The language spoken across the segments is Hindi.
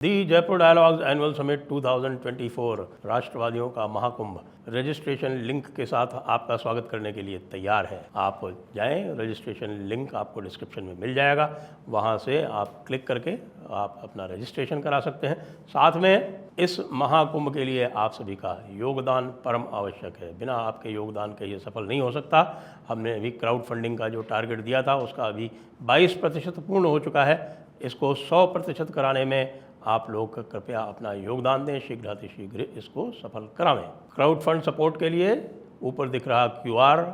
दी जयपुर डायलॉग्स एनुअल समिट 2024 राष्ट्रवादियों का महाकुंभ रजिस्ट्रेशन लिंक के साथ आपका स्वागत करने के लिए तैयार है। आप जाएं, रजिस्ट्रेशन लिंक आपको डिस्क्रिप्शन में मिल जाएगा, वहां से आप क्लिक करके आप अपना रजिस्ट्रेशन करा सकते हैं। साथ में इस महाकुंभ के लिए आप सभी का योगदान परम आवश्यक है। बिना आपके योगदान के ये सफल नहीं हो सकता। हमने अभी क्राउड फंडिंग का जो टारगेट दिया था उसका अभी 22% पूर्ण हो चुका है। इसको 100% कराने में आप लोग कृपया अपना योगदान दें, शीघ्र इसको सफल करावें। क्राउड फंड सपोर्ट के लिए ऊपर दिख रहा QR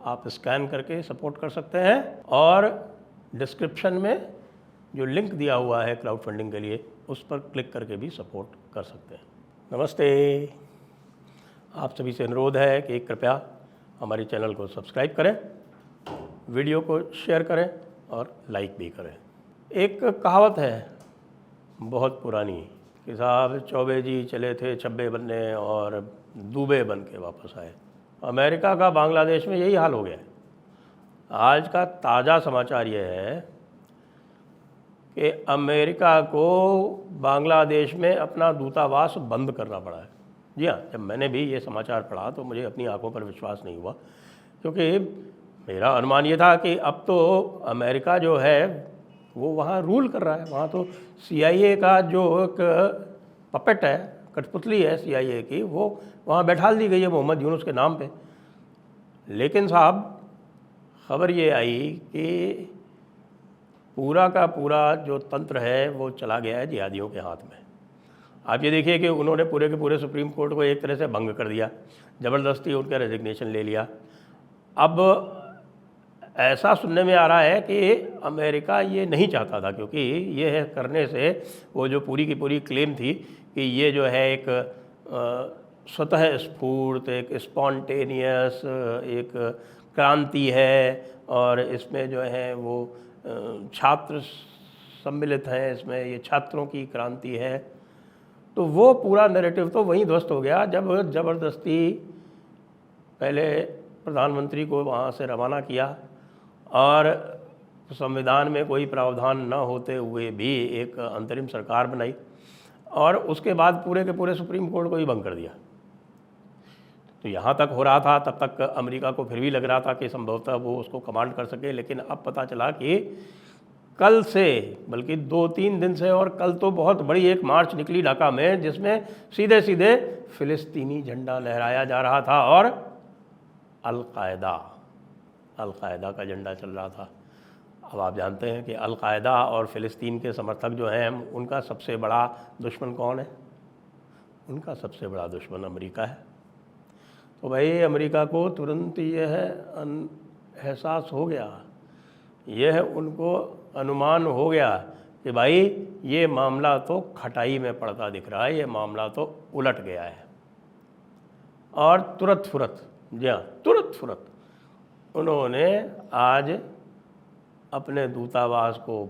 आप स्कैन करके सपोर्ट कर सकते हैं और डिस्क्रिप्शन में जो लिंक दिया हुआ है क्राउड फंडिंग के लिए उस पर क्लिक करके भी सपोर्ट कर सकते हैं। नमस्ते। आप सभी से अनुरोध है कि कृपया हमारे चैनल को सब्सक्राइब करें, वीडियो को शेयर करें और लाइक भी करें। एक कहावत है बहुत पुरानी कि साहब चौबे जी चले थे छब्बे बनने और दूबे बन के वापस आए। अमेरिका का बांग्लादेश में यही हाल हो गया है। आज का ताज़ा समाचार यह है कि अमेरिका को बांग्लादेश में अपना दूतावास बंद करना पड़ा है। जी हाँ, जब मैंने भी ये समाचार पढ़ा तो मुझे अपनी आंखों पर विश्वास नहीं हुआ, क्योंकि मेरा अनुमान ये था कि अब तो अमेरिका जो है वो वहाँ रूल कर रहा है। वहाँ तो CIA का जो एक पपेट है, कठपुतली है CIA की, वो वहाँ बैठाल दी गई है मोहम्मद यूनुस के नाम पे। लेकिन साहब खबर ये आई कि पूरा का पूरा जो तंत्र है वो चला गया है जिहादियों के हाथ में। आप ये देखिए कि उन्होंने पूरे के पूरे सुप्रीम कोर्ट को एक तरह से भंग कर दिया, ज़बरदस्ती उनका रेजिग्नेशन ले लिया। अब ऐसा सुनने में आ रहा है कि अमेरिका ये नहीं चाहता था, क्योंकि ये है करने से वो जो पूरी की पूरी क्लेम थी कि ये जो है एक स्वतः स्फूर्त, एक स्पॉन्टेनियस एक क्रांति है और इसमें जो है वो छात्र सम्मिलित हैं, इसमें ये छात्रों की क्रांति है। तो वो पूरा नैरेटिव तो वहीं ध्वस्त हो गया जब ज़बरदस्ती पहले प्रधानमंत्री को वहाँ से रवाना किया और संविधान में कोई प्रावधान न होते हुए भी एक अंतरिम सरकार बनाई और उसके बाद पूरे के पूरे सुप्रीम कोर्ट को ही भंग कर दिया। तो यहाँ तक हो रहा था, तब तक अमेरिका को फिर भी लग रहा था कि संभवतः वो उसको कमांड कर सके। लेकिन अब पता चला कि कल से, बल्कि 2-3 दिन से, और कल तो बहुत बड़ी एक मार्च निकली ढाका में जिसमें सीधे सीधे फिलिस्तीनी झंडा लहराया जा रहा था और अलकायदा का झंडा चल रहा था। अब आप जानते हैं कि अलकायदा और फ़िलिस्तीन के समर्थक जो हैं उनका सबसे बड़ा दुश्मन कौन है? उनका सबसे बड़ा दुश्मन अमेरिका है। तो भाई अमेरिका को तुरंत यह एहसास हो गया, यह उनको अनुमान हो गया कि भाई ये मामला तो खटाई में पड़ता दिख रहा है, ये मामला तो उलट गया है। और तुरंत फुरत उन्होंने आज अपने दूतावास को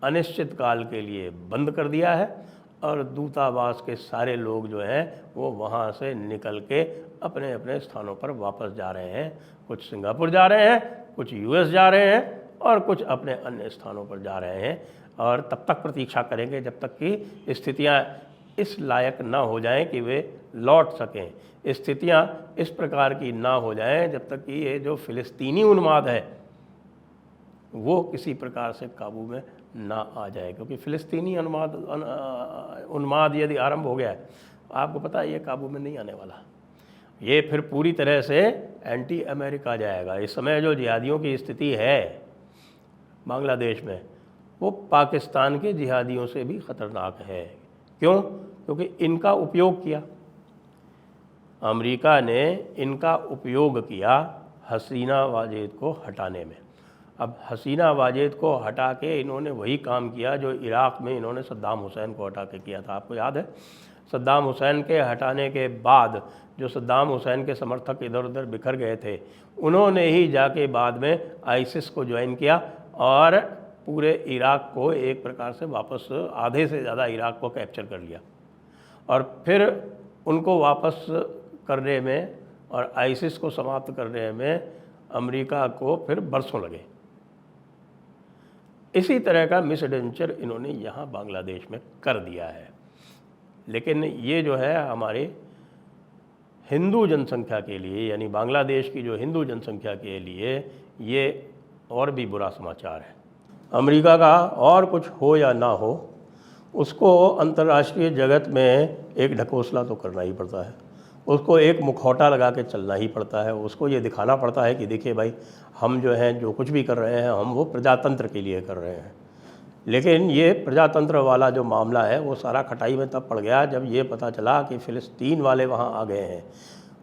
अनिश्चित काल के लिए बंद कर दिया है और दूतावास के सारे लोग जो हैं वो वहाँ से निकल के अपने अपने स्थानों पर वापस जा रहे हैं। कुछ सिंगापुर जा रहे हैं, कुछ US जा रहे हैं और कुछ अपने अन्य स्थानों पर जा रहे हैं। और तब तक प्रतीक्षा करेंगे जब तक कि स्थितियाँ इस लायक ना हो जाएं कि वे लौट सकें, स्थितियाँ इस प्रकार की ना हो जाएं जब तक कि ये जो फ़िलिस्तीनी उन्माद है वो किसी प्रकार से काबू में ना आ जाए। क्योंकि फ़िलिस्तीनी उन्माद यदि आरंभ हो गया है, आपको पता है ये काबू में नहीं आने वाला। ये फिर पूरी तरह से एंटी अमेरिका जाएगा। इस समय जो जिहादियों की स्थिति है बांग्लादेश में वो पाकिस्तान के जिहादियों से भी ख़तरनाक है। क्यों? क्योंकि इनका उपयोग किया, अमेरिका ने इनका उपयोग किया हसीना वाजेद को हटाने में। अब हसीना वाजेद को हटा के इन्होंने वही काम किया जो इराक़ में इन्होंने सद्दाम हुसैन को हटा के किया था। आपको याद है, सद्दाम हुसैन के हटाने के बाद जो सद्दाम हुसैन के समर्थक इधर उधर बिखर गए थे, उन्होंने ही जाके बाद में आईसिस को ज्वाइन किया और पूरे इराक़ को एक प्रकार से वापस, आधे से ज़्यादा इराक़ को कैप्चर कर लिया। और फिर उनको वापस करने में और आईसिस को समाप्त करने में अमेरिका को फिर बरसों लगे। इसी तरह का मिसएडवेंचर इन्होंने यहाँ बांग्लादेश में कर दिया है। लेकिन ये जो है हमारे हिंदू जनसंख्या के लिए, यानी बांग्लादेश की जो हिंदू जनसंख्या के लिए ये और भी बुरा समाचार है। अमेरिका का और कुछ हो या ना हो, उसको अंतर्राष्ट्रीय जगत में एक ढकोसला तो करना ही पड़ता है, उसको एक मुखौटा लगा के चलना ही पड़ता है। उसको ये दिखाना पड़ता है कि देखिए भाई, हम जो हैं जो कुछ भी कर रहे हैं हम वो प्रजातंत्र के लिए कर रहे हैं। लेकिन ये प्रजातंत्र वाला जो मामला है वो सारा खटाई में तब पड़ गया जब ये पता चला कि फ़िलिस्तीन वाले वहाँ आ गए हैं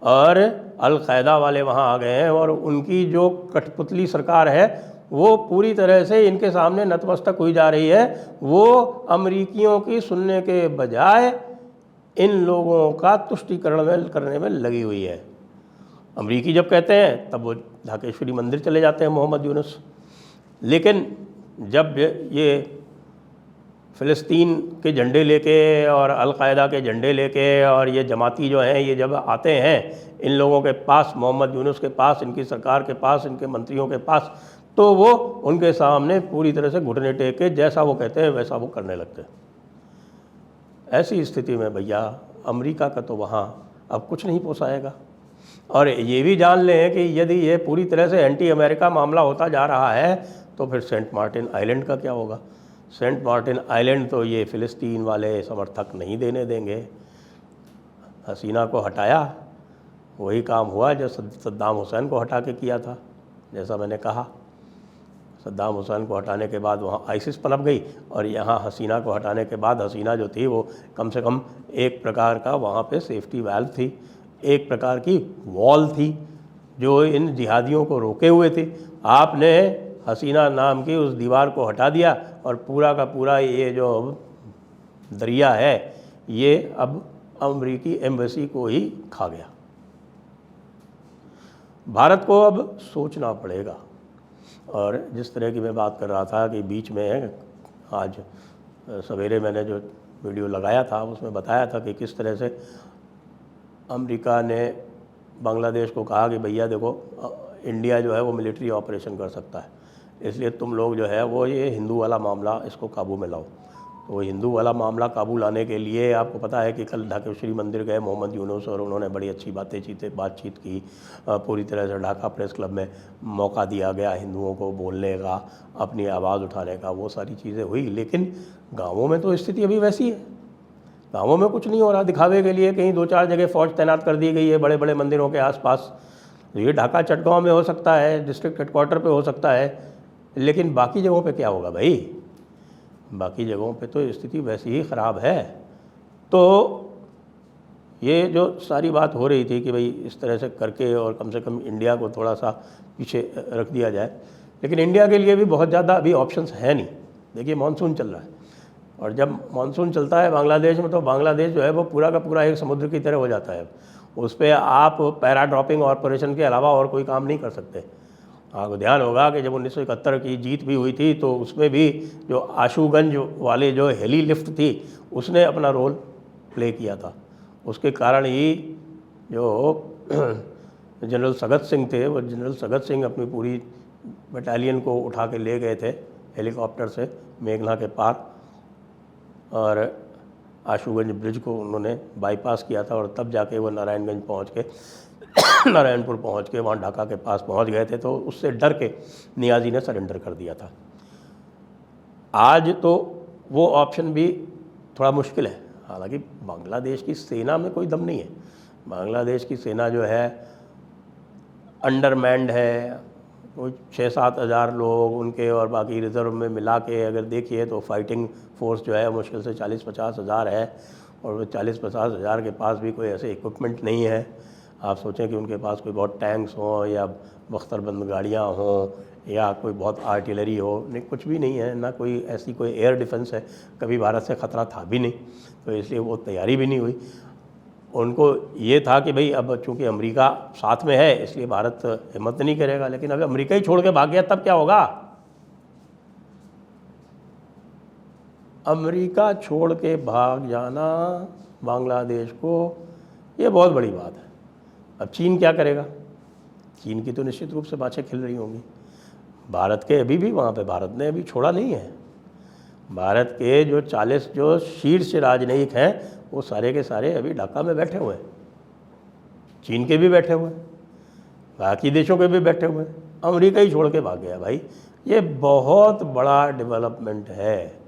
और अल-कायदा वाले वहाँ आ गए हैं, और उनकी जो कठपुतली सरकार है वो पूरी तरह से इनके सामने नतमस्तक हुई जा रही है। वो अमरीकियों की सुनने के बजाय इन लोगों का तुष्टीकरण करने में लगी हुई है। अमरीकी जब कहते हैं तब वो ढाकेश्वरी मंदिर चले जाते हैं मोहम्मद यूनुस, लेकिन जब ये फ़िलिस्तीन के झंडे लेके और अल-कायदा के झंडे लेके और ये जमाती जो हैं ये जब आते हैं इन लोगों के पास, मोहम्मद यूनुस के पास, इनकी सरकार के पास, इनके मंत्रियों के पास, तो वो उनके सामने पूरी तरह से घुटने टेक के जैसा वो कहते हैं वैसा वो करने लगते हैं। ऐसी स्थिति में भैया अमेरिका का तो वहाँ अब कुछ नहीं पोसाएगा। और ये भी जान लें कि यदि ये पूरी तरह से एंटी अमेरिका मामला होता जा रहा है तो फिर सेंट मार्टिन आइलैंड का क्या होगा। सेंट मार्टिन आइलैंड तो ये फ़िलिस्तीन वाले समर्थक नहीं देने देंगे। हसीना को हटाया, वही काम हुआ जो सद्दाम हुसैन को हटा के किया था। जैसा मैंने कहा, सद्दाम हुसैन को हटाने के बाद वहाँ आईसिस पनप गई, और यहाँ हसीना को हटाने के बाद हसीना जो थी वो कम से कम एक प्रकार का वहाँ पे सेफ्टी वाल्व थी, एक प्रकार की वॉल थी जो इन जिहादियों को रोके हुए थे। आपने हसीना नाम की उस दीवार को हटा दिया और पूरा का पूरा ये जो दरिया है ये अब अमरीकी एम्बेसी को ही खा गया। भारत को अब सोचना पड़ेगा। और जिस तरह की मैं बात कर रहा था कि बीच में आज सवेरे मैंने जो वीडियो लगाया था उसमें बताया था कि किस तरह से अमेरिका ने बांग्लादेश को कहा कि भैया देखो, इंडिया जो है वो मिलिट्री ऑपरेशन कर सकता है, इसलिए तुम लोग जो है वो ये हिंदू वाला मामला इसको काबू में लाओ। तो हिंदू वाला मामला काबू लाने के लिए आपको पता है कि कल ढाकेश्वरी मंदिर गए मोहम्मद यूनुस और उन्होंने बड़ी अच्छी बातचीत की। पूरी तरह से ढाका प्रेस क्लब में मौका दिया गया हिंदुओं को बोलने का, अपनी आवाज़ उठाने का, वो सारी चीज़ें हुई। लेकिन गाँवों में तो स्थिति अभी वैसी है, गाँवों में कुछ नहीं हो रहा। दिखावे के लिए कहीं 2-4 जगह फ़ौज तैनात कर दी गई है बड़े बड़े मंदिरों के आसपास। ये ढाका चटगांव में हो सकता है, डिस्ट्रिक्ट हेडक्वार्टर पे हो सकता है, लेकिन बाकी जगहों पे क्या होगा भाई? बाकी जगहों पे तो स्थिति वैसी ही ख़राब है। तो ये जो सारी बात हो रही थी कि भाई इस तरह से करके और कम से कम इंडिया को थोड़ा सा पीछे रख दिया जाए, लेकिन इंडिया के लिए भी बहुत ज़्यादा अभी ऑप्शंस है नहीं। देखिए मानसून चल रहा है, और जब मानसून चलता है बांग्लादेश में तो बांग्लादेश जो है वो पूरा का पूरा एक समुद्र की तरह हो जाता है। उस पर आप पैरा ड्रॉपिंग ऑपरेशन के अलावा और कोई काम नहीं कर सकते। आपको ध्यान होगा कि जब 1971 की जीत भी हुई थी तो उसमें भी जो आशुगंज वाले जो हेली लिफ्ट थी उसने अपना रोल प्ले किया था। उसके कारण ही जो जनरल सगत सिंह थे, वो जनरल सगत सिंह अपनी पूरी बटालियन को उठा के ले गए थे हेलीकॉप्टर से मेघना के पार, और आशुगंज ब्रिज को उन्होंने बाईपास किया था, और तब जाके वो नारायणगंज पहुंच के नारायणपुर पहुंच के वहाँ ढाका के पास पहुंच गए थे। तो उससे डर के नियाज़ी ने सरेंडर कर दिया था। आज तो वो ऑप्शन भी थोड़ा मुश्किल है। हालांकि बांग्लादेश की सेना में कोई दम नहीं है। बांग्लादेश की सेना जो है अंडरमैंड है, कोई 6-7 हज़ार लोग उनके और बाकी रिज़र्व में मिला के अगर देखिए तो फाइटिंग फोर्स जो है मुश्किल से 40-50 हज़ार है, और वो 40-50 हज़ार के पास भी कोई ऐसे इक्विपमेंट नहीं है। आप सोचें कि उनके पास कोई बहुत टैंक्स हों या बख्तरबंद गाड़ियाँ हों या कोई बहुत आर्टिलरी हो, नहीं, कुछ भी नहीं है। ना कोई ऐसी कोई एयर डिफेंस है, कभी भारत से ख़तरा था भी नहीं, तो इसलिए वो तैयारी भी नहीं हुई। उनको ये था कि भाई अब चूँकि अमेरिका साथ में है इसलिए भारत हिम्मत नहीं करेगा, लेकिन अगर अमेरिका ही छोड़ के भाग गया तब क्या होगा? अमेरिका छोड़ के भाग जाना बांग्लादेश को, ये बहुत बड़ी बात है। अब चीन क्या करेगा? चीन की तो निश्चित रूप से बातें खिल रही होंगी। भारत के अभी भी वहाँ पे भारत ने अभी छोड़ा नहीं है। भारत के जो 40 जो शीर्ष राजनयिक हैं वो सारे के सारे अभी ढाका में बैठे हुए हैं। चीन के भी बैठे हुए हैं, बाकी देशों के भी बैठे हुए हैं। अमेरिका ही छोड़ के भाग गया भाई। ये बहुत बड़ा डेवलपमेंट है,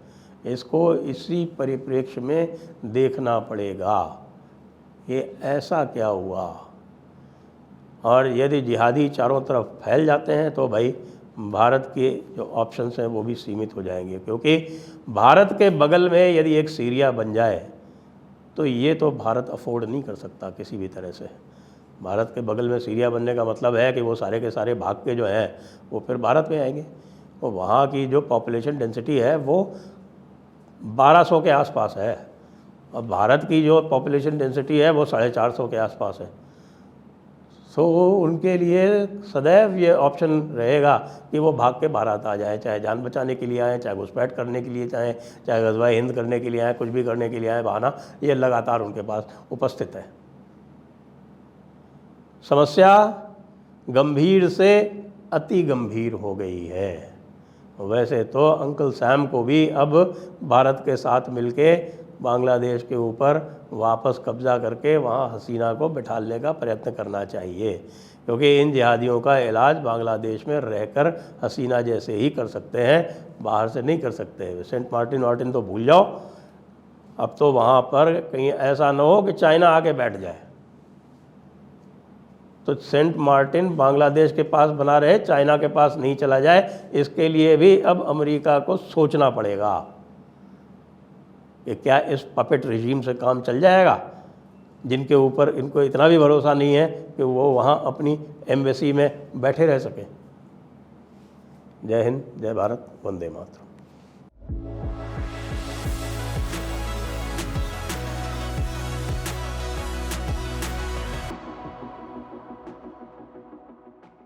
इसको इसी परिप्रेक्ष्य में देखना पड़ेगा। ये ऐसा क्या हुआ, और यदि जिहादी चारों तरफ फैल जाते हैं तो भाई भारत के जो ऑप्शंस हैं वो भी सीमित हो जाएंगे, क्योंकि भारत के बगल में यदि एक सीरिया बन जाए तो ये तो भारत अफोर्ड नहीं कर सकता किसी भी तरह से। भारत के बगल में सीरिया बनने का मतलब है कि वो सारे के सारे भाग के जो हैं वो फिर भारत में आएंगे। वो वहाँ की जो पॉपुलेशन डेंसिटी है वो 1200 के आसपास है, और भारत की जो पॉपुलेशन डेंसिटी है वो 450 के आसपास है। सो उनके लिए सदैव ये ऑप्शन रहेगा कि वो भाग के भारत आ जाए, चाहे जान बचाने के लिए आए, चाहे घुसपैठ करने के लिए चाहे गज़वा हिंद करने के लिए आए, कुछ भी करने के लिए आए, बहाना ये लगातार उनके पास उपस्थित है। समस्या गंभीर से अति गंभीर हो गई है। वैसे तो अंकल सैम को भी अब भारत के साथ मिलके बांग्लादेश के ऊपर वापस कब्जा करके वहाँ हसीना को बिठाने का प्रयत्न करना चाहिए, क्योंकि इन जिहादियों का इलाज बांग्लादेश में रहकर हसीना जैसे ही कर सकते हैं, बाहर से नहीं कर सकते। सेंट मार्टिन तो भूल जाओ, अब तो वहाँ पर कहीं ऐसा ना हो कि चाइना आके बैठ जाए। तो सेंट मार्टिन बांग्लादेश के पास बना रहे, चाइना के पास नहीं चला जाए, इसके लिए भी अब अमेरिका को सोचना पड़ेगा कि क्या इस पपेट रिजीम से काम चल जाएगा, जिनके ऊपर इनको इतना भी भरोसा नहीं है कि वो वहाँ अपनी एम्बेसी में बैठे रह सकें। जय हिंद, जय भारत, वंदे मातरम।